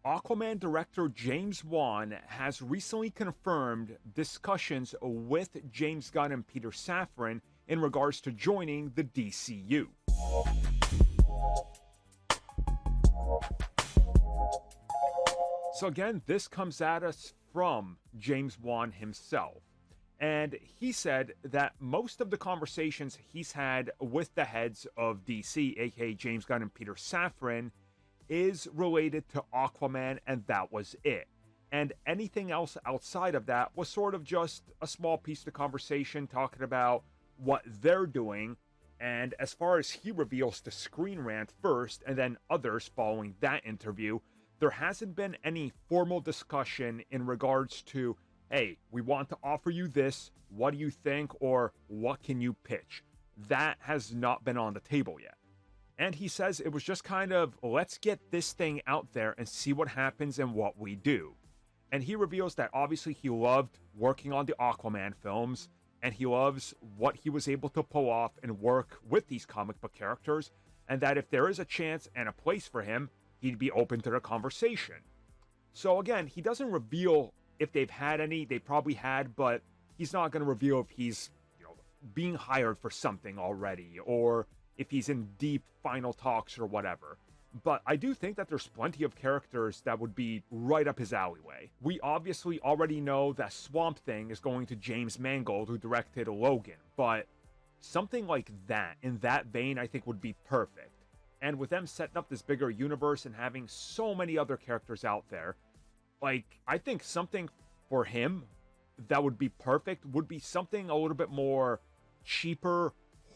Aquaman director James Wan has recently confirmed discussions with James Gunn and Peter Safran in regards to joining the DCU. So again, this comes at us from James Wan himself. And he said that most of the conversations he's had with the heads of DC, aka James Gunn and Peter Safran, is related to Aquaman, and that was it. And anything else outside of that was sort of just a small piece of the conversation talking about what they're doing. And as far as he reveals the Screen Rant first, and then others following that interview, there hasn't been any formal discussion in regards to, hey, we want to offer you this, what do you think, or what can you pitch? That has not been on the table yet. And he says it was just kind of, let's get this thing out there and see what happens and what we do. And he reveals that obviously he loved working on the Aquaman films, and he loves what he was able to pull off and work with these comic book characters, and that if there is a chance and a place for him, he'd be open to the conversation. So again, he doesn't reveal if they've had any. They probably had, but he's not going to reveal if he's, being hired for something already, or if he's in deep final talks or whatever. But I do think that there's plenty of characters that would be right up his alleyway. We obviously already know that Swamp Thing is going to James Mangold, who directed Logan, but something like that, in that vein, I think would be perfect. And with them setting up this bigger universe and having so many other characters out there, I think something for him that would be perfect would be something a little bit more cheaper,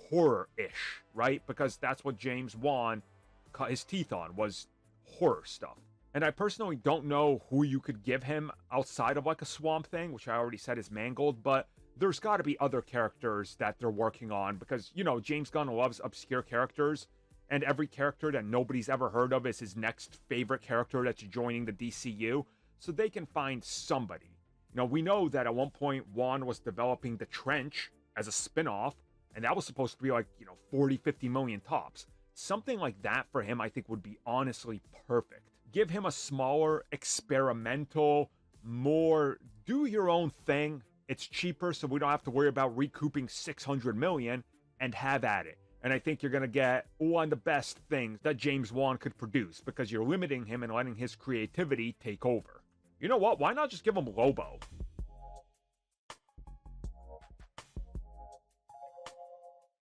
horror-ish, right? Because that's what James Wan cut his teeth on, was horror stuff. And I personally don't know who you could give him outside of a Swamp Thing, which I already said is Mangold, but there's got to be other characters that they're working on because, James Gunn loves obscure characters, and every character that nobody's ever heard of is his next favorite character that's joining the DCU, so they can find somebody. We know that at one point Wan was developing The Trench as a spin-off, and that was supposed to be 40, 50 million tops. Something like that for him, I think, would be honestly perfect. Give him a smaller, experimental, more do-your-own thing. It's cheaper, so we don't have to worry about recouping 600 million, and have at it. And I think you're going to get one of the best things that James Wan could produce, because you're limiting him and letting his creativity take over. You know what? Why not just give him Lobo?